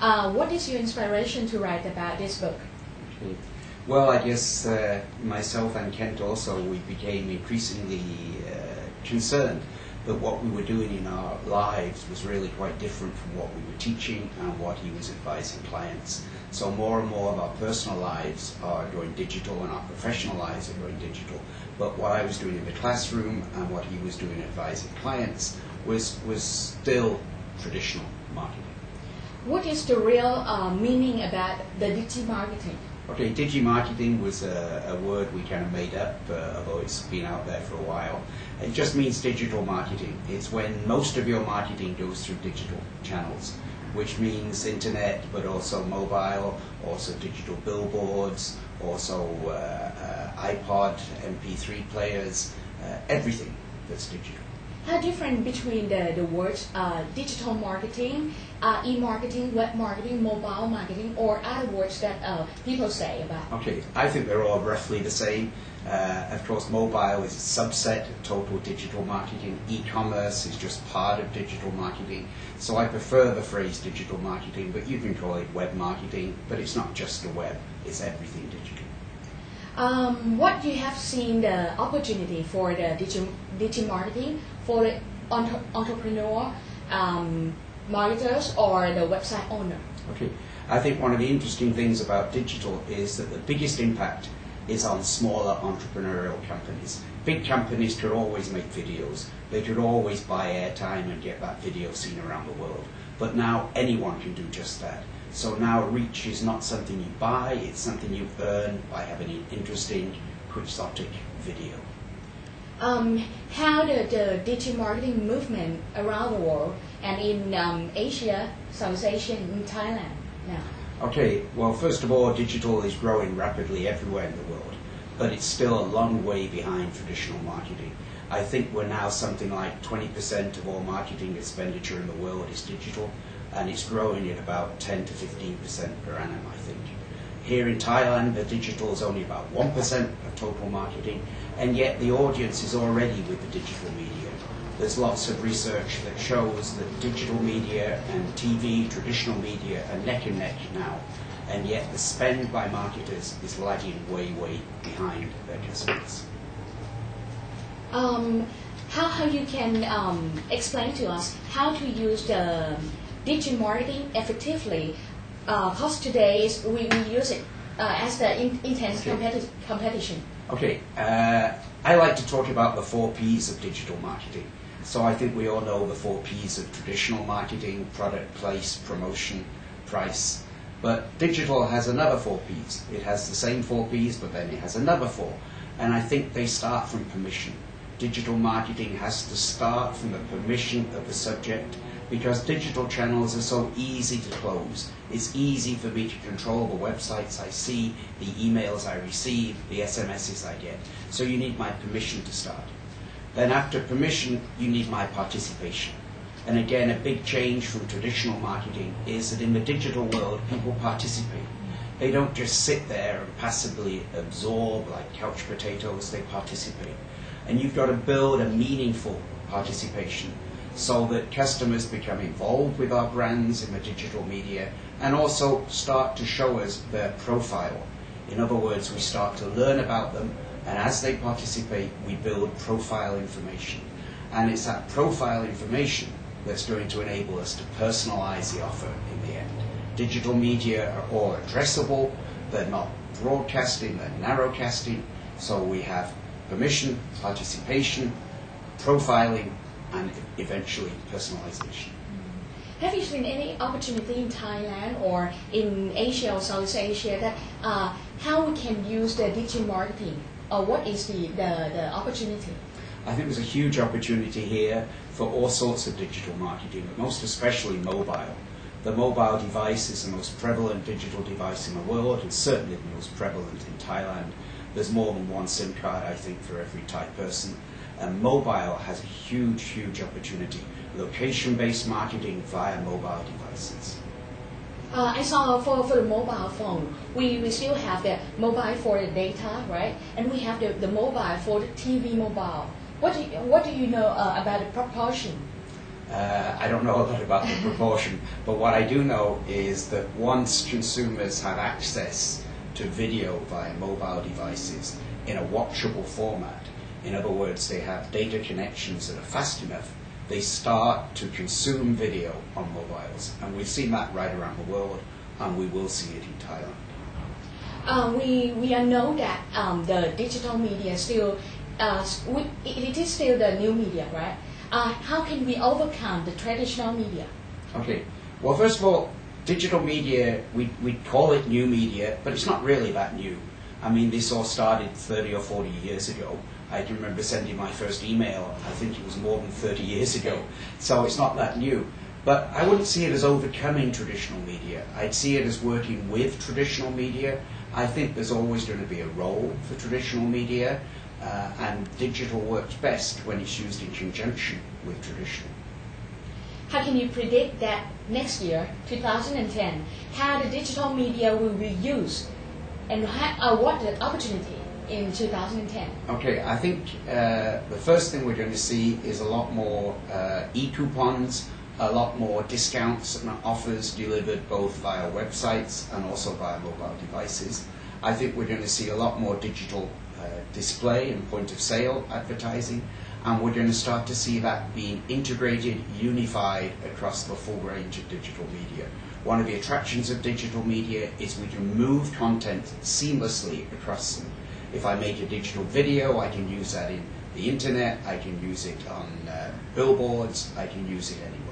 What is your inspiration to write about this book? Okay. Well, I guess myself and Kent also, we became increasingly concerned that what we were doing in our lives was really quite different from what we were teaching and what he was advising clients. So more and more of our personal lives are going digital and our professional lives are going digital. But what I was doing in the classroom and what he was doing advising clients was still traditional marketing. What is the real meaning about the DigiMarketing? Okay, DigiMarketing was a word we kind of made up, although it's been out there for a while. It just means digital marketing. It's when most of your marketing goes through digital channels, which means internet, but also mobile, also digital billboards, also iPod, MP3 players, everything that's digital. How different between the words digital marketing, e-marketing, web marketing, mobile marketing, or other words that people say about? Okay, I think they're all roughly the same. Of course, mobile is a subset of total digital marketing. E-commerce is just part of digital marketing. So I prefer the phrase digital marketing, but you can call it web marketing, but it's not just the web, it's everything digital. What you have seen the opportunity for the DigiMarketing for the entrepreneur, marketers, or the website owner? Okay, I think one of the interesting things about digital is that the biggest impact is on smaller entrepreneurial companies. Big companies could always make videos. They could always buy airtime and get that video seen around the world. But now anyone can do just that. So now reach is not something you buy, it's something you earn by having an interesting, quixotic video. How the DigiMarketing movement around the world and in Asia, South Asia, in Thailand now? Okay, well, first of all, digital is growing rapidly everywhere in the world, but it's still a long way behind traditional marketing. I think we're now something like 20% of all marketing expenditure in the world is digital, and it's growing at about 10 to 15% per annum, I think. Here in Thailand, the digital is only about 1% of total marketing, and yet the audience is already with the digital media. There's lots of research that shows that digital media and TV, traditional media, are neck and neck now, and yet the spend by marketers is lagging way, way behind their customers. How you can explain to us how to use the DigiMarketing effectively? Because today we use it as the intense competition. Okay, I like to talk about the 4 Ps of digital marketing. So I think we all know the 4 Ps of traditional marketing: product, place, promotion, price. But digital has another 4 Ps. It has the same 4 Ps, but then it has another 4. And I think they start from permission. Digital marketing has to start from the permission of the subject, because digital channels are so easy to close. It's easy for me to control the websites I see, the emails I receive, the SMSs I get. So you need my permission to start. Then after permission, you need my participation. And again, a big change from traditional marketing is that in the digital world, people participate. They don't just sit there and passively absorb like couch potatoes, they participate. And you've got to build a meaningful participation so that customers become involved with our brands in the digital media and also start to show us their profile. In other words, we start to learn about them, and as they participate, we build profile information. And it's that profile information that's going to enable us to personalize the offer in the end. Digital media are all addressable, they're not broadcasting, they're narrowcasting, so we have permission, participation, profiling, and eventually personalization. Have you seen any opportunity in Thailand or in Asia or South Asia that how we can use the DigiMarketing, or what is the opportunity? I think there's a huge opportunity here for all sorts of digital marketing, but most especially mobile. The mobile device is the most prevalent digital device in the world, and certainly the most prevalent in Thailand. There's more than one SIM card, I think, for every Thai person. And mobile has a huge, huge opportunity. Location-based marketing via mobile devices. I saw for the mobile phone, we still have the mobile for the data, right? And we have the mobile for the TV mobile. What do you know about the proportion? I don't know a lot about the proportion, but what I do know is that once consumers have access to video via mobile devices in a watchable format, in other words, they have data connections that are fast enough, they start to consume video on mobiles. And we've seen that right around the world, and we will see it in Thailand. We know that the digital media still, it is still the new media, right? How can we overcome the traditional media? Okay. Well, first of all, digital media, we call it new media, but it's not really that new. I mean, this all started 30 or 40 years ago. I can remember sending my first email, I think it was more than 30 years ago. So it's not that new. But I wouldn't see it as overcoming traditional media. I'd see it as working with traditional media. I think there's always going to be a role for traditional media, and digital works best when it's used in conjunction with traditional. How can you predict that next year, 2010, how the digital media will be used and what the opportunity in 2010? Okay, I think the first thing we're going to see is a lot more e-coupons, a lot more discounts and offers delivered both via websites and also via mobile devices. I think we're going to see a lot more digital display and point of sale advertising, and we're going to start to see that being integrated, unified across the full range of digital media. One of the attractions of digital media is we can move content seamlessly across them. If I make a digital video, I can use that in the internet, I can use it on billboards, I can use it anywhere.